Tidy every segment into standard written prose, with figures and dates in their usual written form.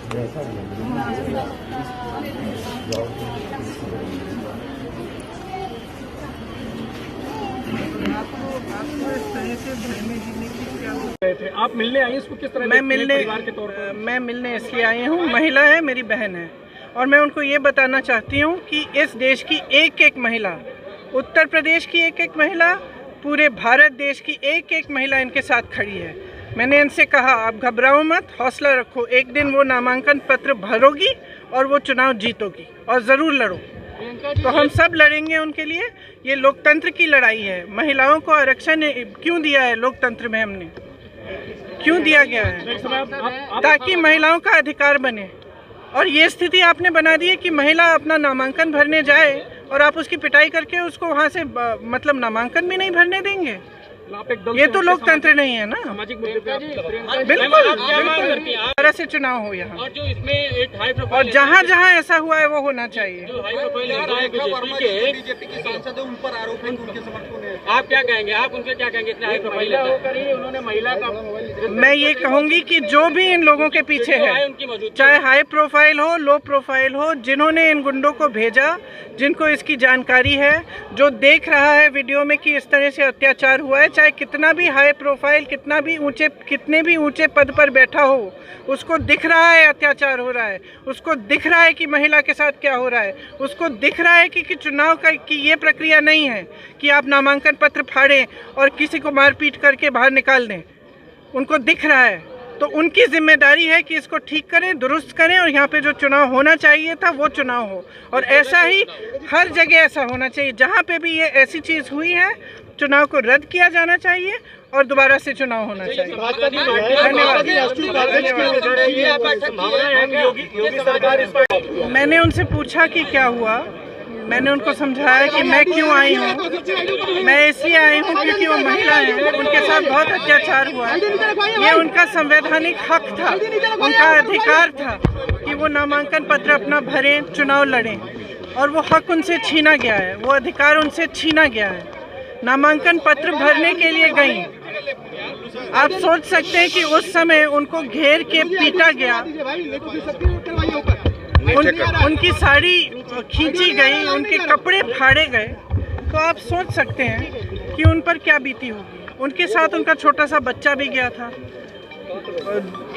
आप मिलने आई इसको किस तरह? मैं मिलने इसलिए आई हूँ, महिला है, मेरी बहन है, और मैं उनको ये बताना चाहती हूँ कि इस देश की एक एक महिला, उत्तर प्रदेश की एक एक महिला, पूरे भारत देश की एक एक महिला इनके साथ खड़ी है। मैंने इनसे कहा आप घबराओ मत, हौसला रखो, एक दिन वो नामांकन पत्र भरोगी और वो चुनाव जीतोगी, और ज़रूर लड़ो। तो हम सब लड़ेंगे उनके लिए। ये लोकतंत्र की लड़ाई है। महिलाओं को आरक्षण क्यों दिया है लोकतंत्र में? हमने क्यों दिया गया है? ताकि महिलाओं का अधिकार बने। और ये स्थिति आपने बना दी है कि महिला अपना नामांकन भरने जाए और आप उसकी पिटाई करके उसको वहाँ से मतलब नामांकन भी नहीं भरने देंगे। ये तो लोकतंत्र नहीं है ना। बिल्कुल तरह से चुनाव हो यहाँ, और जो इसमें एक हाई प्रोफाइल, और जहाँ जहाँ ऐसा हुआ है वो होना चाहिए। जो हाई प्रोफाइल बीजेपी के सांसद है, उन पर आरोप है कि उनके समर्थकों ने, आप क्या कहेंगे? आप उनसे क्या कहेंगे? इतने हाई प्रोफाइल उन्होंने महिला का, मैं ये कहूँगी कि जो भी इन लोगों के पीछे है, चाहे हाई प्रोफाइल हो, लो प्रोफाइल हो, जिन्होंने इन गुंडों को भेजा, जिनको इसकी जानकारी है, जो देख रहा है वीडियो में कि इस तरह से अत्याचार हुआ है, चाहे कितना भी हाई प्रोफाइल, कितने भी ऊंचे पद पर बैठा हो, उसको दिख रहा है अत्याचार हो रहा है, उसको दिख रहा है कि महिला के साथ क्या हो रहा है, उसको दिख रहा है कि चुनाव की ये प्रक्रिया नहीं है कि आप नामांकन पत्र फाड़ें और किसी को मारपीट करके बाहर निकाल दें। उनको दिख रहा है, तो उनकी जिम्मेदारी है कि इसको ठीक करें, दुरुस्त करें, और यहाँ पे जो चुनाव होना चाहिए था वो चुनाव हो। और ऐसा ही हर जगह ऐसा होना चाहिए। जहाँ पे भी ये ऐसी चीज़ हुई है, चुनाव को रद्द किया जाना चाहिए और दोबारा से चुनाव होना चाहिए। धन्यवाद। मैंने उनसे पूछा कि क्या हुआ, मैंने उनको समझाया कि मैं क्यों आई हूँ। मैं इसलिए आई हूँ क्योंकि वो महिला है, उनके साथ बहुत अत्याचार हुआ है। ये उनका संवैधानिक हक था, उनका अधिकार था कि वो नामांकन पत्र अपना भरें, चुनाव लड़ें, और वो हक उनसे छीना गया है, वो अधिकार उनसे छीना गया है। नामांकन पत्र भरने के लिए गई। आप सोच सकते हैं कि उस समय उनको घेर के पीटा गया, उनकी साड़ी खींची गई, उनके कपड़े फाड़े गए। तो आप सोच सकते हैं कि उन पर क्या बीती होगी। उनके साथ उनका छोटा सा बच्चा भी गया था,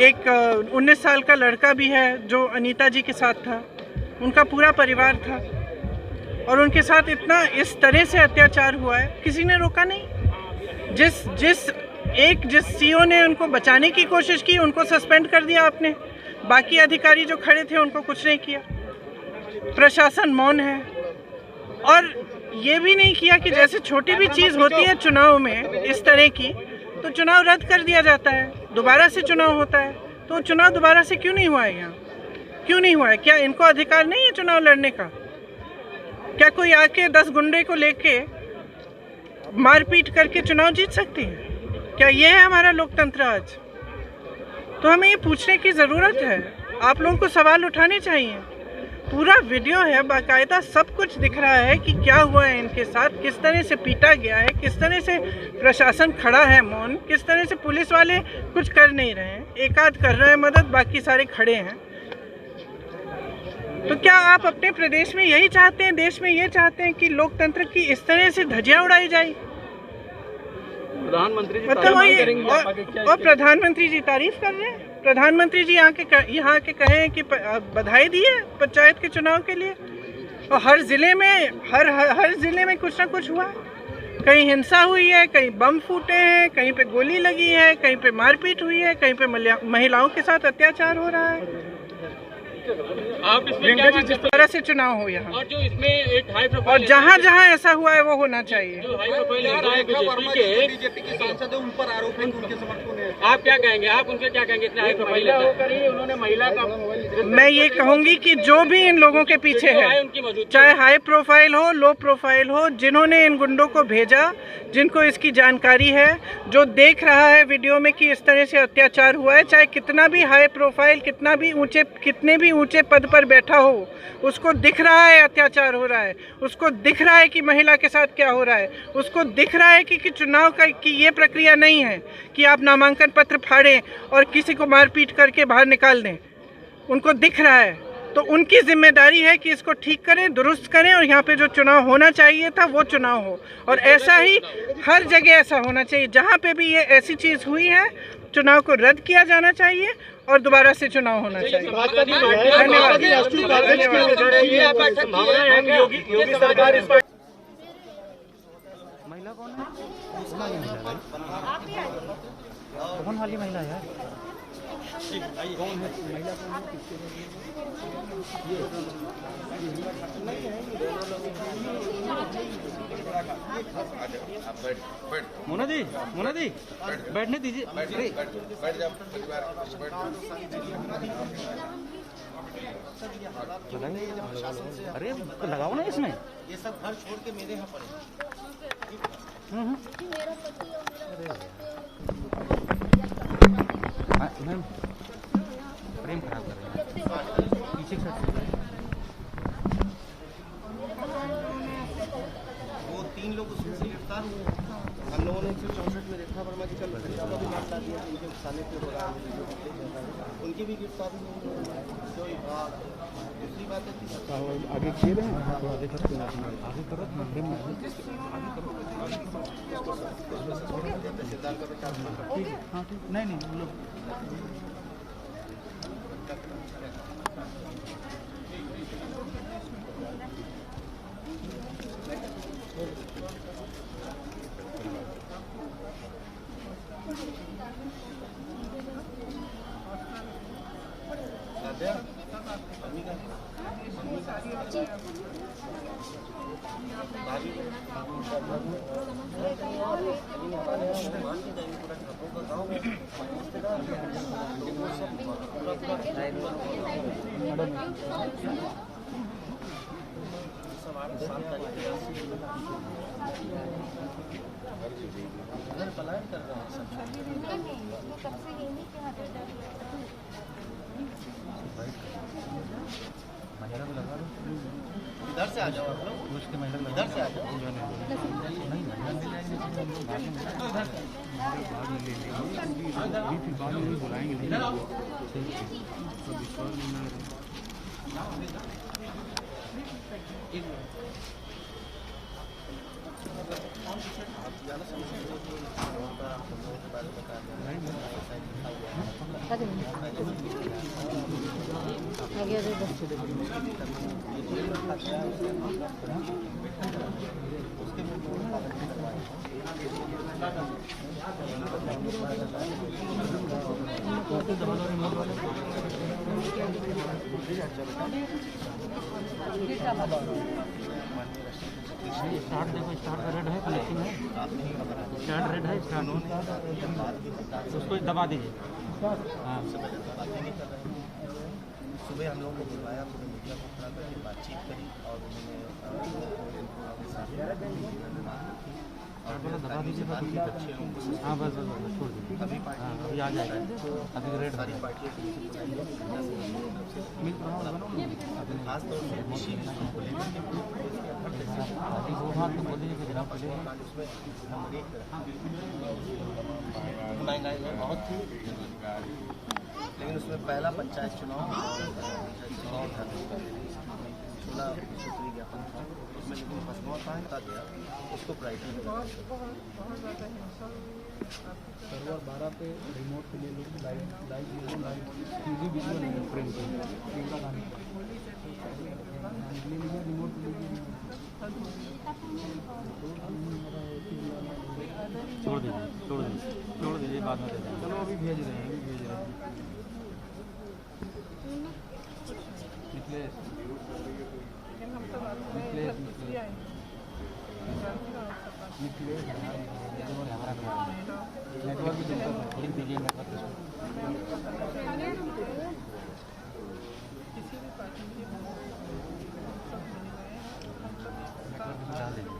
एक 19 साल का लड़का भी है जो अनीता जी के साथ था, उनका पूरा परिवार था, और उनके साथ इतना इस तरह से अत्याचार हुआ है, किसी ने रोका नहीं। जिस सीओ ने उनको बचाने की कोशिश की, उनको सस्पेंड कर दिया आपने। बाकी अधिकारी जो खड़े थे उनको कुछ नहीं किया। प्रशासन मौन है। और ये भी नहीं किया कि जैसे छोटी भी चीज़ होती है चुनाव में इस तरह की, तो चुनाव रद्द कर दिया जाता है, दोबारा से चुनाव होता है। तो चुनाव दोबारा से क्यों नहीं हुआ है? यहाँ क्यों नहीं हुआ है? क्या इनको अधिकार नहीं है चुनाव लड़ने का? क्या कोई आके 10 गुंडे को लेके मारपीट करके चुनाव जीत सकती है? क्या ये है हमारा लोकतंत्र आज? तो हमें ये पूछने की ज़रूरत है। आप लोगों को सवाल उठाने चाहिए। पूरा वीडियो है, बाकायदा सब कुछ दिख रहा है कि क्या हुआ है इनके साथ, किस तरह से पीटा गया है, किस तरह से प्रशासन खड़ा है मौन, किस तरह से पुलिस वाले कुछ कर नहीं रहे हैं, एक आध कर रहे हैं मदद, बाकी सारे खड़े हैं। तो क्या आप अपने प्रदेश में यही चाहते हैं, देश में ये चाहते हैं कि लोकतंत्र की इस तरह से धज्जियां उड़ाई जाए? प्रधानमंत्री जी मतलब और प्रधानमंत्री जी तारीफ कर रहे हैं। प्रधानमंत्री जी यहाँ के कहे हैं कि बधाई दी है पंचायत के चुनाव के लिए। और हर जिले में कुछ ना कुछ हुआ है। कहीं हिंसा हुई है, कहीं बम फूटे हैं, कहीं पे गोली लगी है, कहीं पे मारपीट हुई है, कहीं पे महिलाओं के साथ अत्याचार हो रहा है। आप इसमें क्या जिस तरह से चुनाव हो यहाँ, और जो इसमें एक हाई प्रोफाइल, और जहाँ जहाँ ऐसा हुआ है वो होना चाहिए। जो हाई प्रोफाइल बीजेपी के सांसद है, उन पर आरोप है कि उनके समर्थकों ने, आप क्या कहेंगे? आप उनसे क्या कहेंगे? इतने हाई प्रोफाइल उन्होंने महिला का, मैं ये कहूँगी कि जो भी इन लोगों के पीछे है, चाहे हाई प्रोफाइल हो, लो प्रोफाइल हो, जिन्होंने इन गुंडों को भेजा, जिनको इसकी जानकारी है, जो देख रहा है वीडियो में कि इस तरह से अत्याचार हुआ है, चाहे कितना भी हाई प्रोफाइल, कितने भी ऊंचे पद पर बैठा हो, उसको दिख रहा है अत्याचार हो रहा है, उसको दिख रहा है कि महिला के साथ क्या हो रहा है, उसको दिख रहा है कि चुनाव की ये प्रक्रिया नहीं है कि आप नामांकन पत्र फाड़ें और किसी को मारपीट करके बाहर निकाल दें। उनको दिख रहा है, तो उनकी जिम्मेदारी है कि इसको ठीक करें, दुरुस्त करें और यहाँ पे जो चुनाव होना चाहिए था वो चुनाव हो। और ऐसा ही हर जगह ऐसा होना चाहिए, जहाँ पे भी ये ऐसी चीज़ हुई है चुनाव को रद्द किया जाना चाहिए और दोबारा से चुनाव होना चाहिए। धन्यवाद। महिला कौन है? कौन वाली महिला यार? कौन है महिला? मोना दी बैठने दीजिए। अरे लगाओ ना इसमें। ये सब घर छोड़ के मेरे यहाँ पर मैम प्रेम खराब कर रहे हैं पीछे से। वो 3 लोग उसमें से गिरफ्तार हुए। हम लोगों ने 164 में रेखा वर्मा की कल हत्या का भी मामला दिया, उनके उकसाने पे हो रहा है, उनकी भी गिरफ्तारी हुई। दूसरी बात है कि आगे किए रहे हैं, आगे करो तहसीलदार का बेटा नहीं पलायन कर रहे हैं सब। महिला को लगा दो। इधर से आ जाओ आप लोग, उसके महिला इधर से आ जाओ। नहीं बाद में बुलाएंगे स्टार्ट देखो, स्टार्ट रेड है, कनेक्टिंग है, स्टार्ट रेड है, स्टार्ट उसको दबा दीजिए। हाँ सुबह हम लोगों को बुलवाया, पूरे मीडिया को खड़ा करके बातचीत करी और उन्होंने दबा दीजिए। हाँ बस छोड़ दीजिए, अभी आ जाएगा, अभी रेड सारी पार्टियों खास तौर से अभी वो बात तो बोलिए कि जनाब पहले महंगाई बहुत थी, लेकिन उसमें पहला पंचायत चुनाव 16 सूत्री ज्ञापन था उसमें, लेकिन फसवा था गया उसको प्राइवेट सर्वर 12 पे रिमोट के लिए लोग लाइव विजुअल फ्रेम रिमोट छोड़ दीजिए बाद में दे देंगे। चलो अभी भेज रहे हैं, नेटवर्क की चिंता लिख दीजिए, नेटवर्क डाल दीजिए।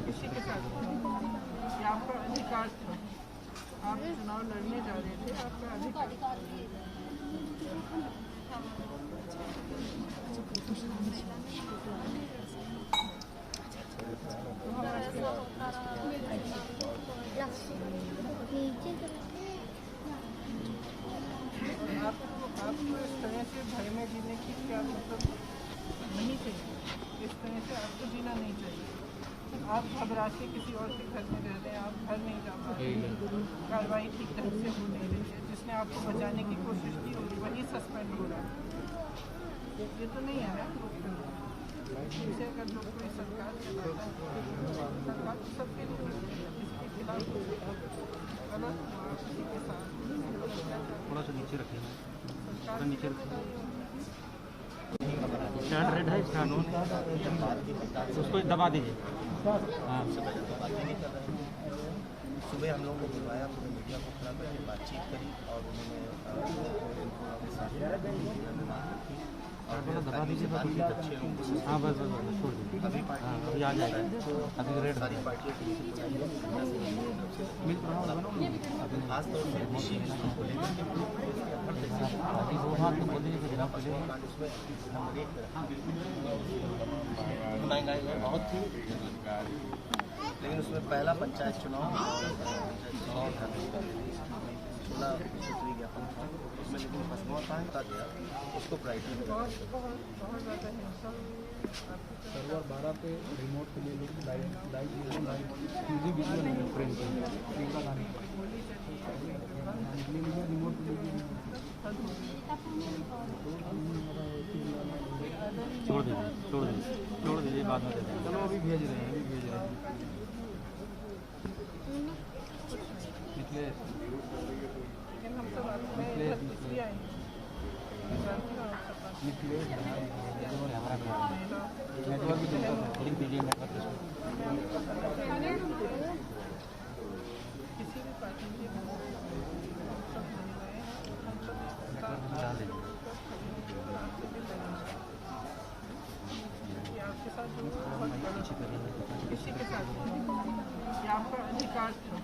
किसी के साथ आपका अधिकार था, आप चुनाव लड़ने जा रहे थे, आपका अधिकार। आपको इस तरह से भय में जीने की क्या मतलब नहीं चाहिए। इस तरह से आपको जीना नहीं चाहिए। आप घबरा के किसी और के घर में रह रहे हैं, आप घर नहीं जा पा रहे, कार्रवाई ठीक ढंग से हो नहीं रही है। जिसने आपको बचाने की कोशिश की होगी वही सस्पेंड हो रहा है। ये तो नहीं है ना। इसे अगर जो कोई सरकार चलाता है, सरकार तो सबके लिए होती है। इसके खिलाफ गलत हुआ किसी के साथ, थोड़ा सा नीचे रखिए, सरकार नीचे रखिए। नहीं स्टार्ट रेड है, स्टार्ट ऑन, उसको दबा दीजिए। हाँ, सुबह हम लोगों को बुलवाया, पूरे मीडिया को खड़ा करके बातचीत करी और उन्होंने और दबा दीजिए। अच्छे लोगों से हाँ बस बस बस छोड़ दीजिए। अभी हाँ अभी आ जाएगा, अभी रेड सारी पार्टियों की खासतौर से कृषि को लेकर के अभी वो हाथ तो बोल दीजिए जनाब पहले। उसमें हम देख महंगाई बहुत थी, लेकिन उसमें पहला पंचायत चुनाव 16 ज्ञापन था उसमें, लेकिन फसलों का गया उसको प्राइवेट सर्वर 12 पे रिमोट के लिए लोग लाइव वीडियो नहीं फ्रेम पे प्रियंका गांधी रिमोट के लिए छोड़ दीजिए बाद में दे देंगे। चलो अभी भेज रहे हैं मिथिलेश नेटवर्क लिंक दीजिए, नेटवर्क किसी भी पार्टी के डाल दीजिए। आपके साथ जो बहुत किसी के साथ ये आपका अधिकार था।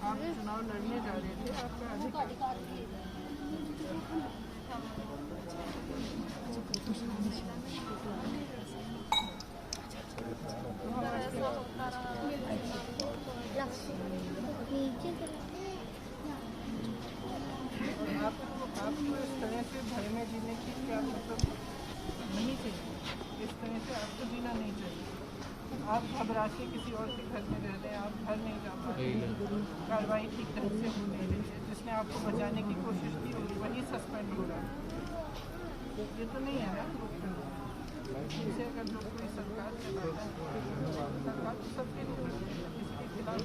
आप चुनाव लड़ने जा रहे थे, आपका अधिकार। आपको इस तरह से भय में जीने की क्या मतलब नहीं चाहिए। इस तरह से आपको जीना नहीं चाहिए। आप घबरा के किसी और के घर में रह रहे हैं, आप घर नहीं जा पा रहे, कार्रवाई ठीक ढंग से हो नहीं रही है। जिसने आपको बचाने की कोशिश की होगी वही सस्पेंड हो रहा है। ये तो नहीं है ना। इसे अगर जो कोई सरकार चलाता है, सरकार तो सबके लिए होती है। इसके खिलाफ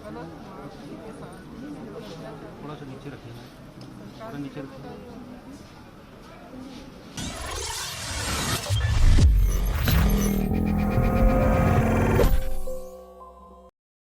गलत हुआ किसी के साथ, थोड़ा सा नीचे रखिए, सरकार नीचे रखिए।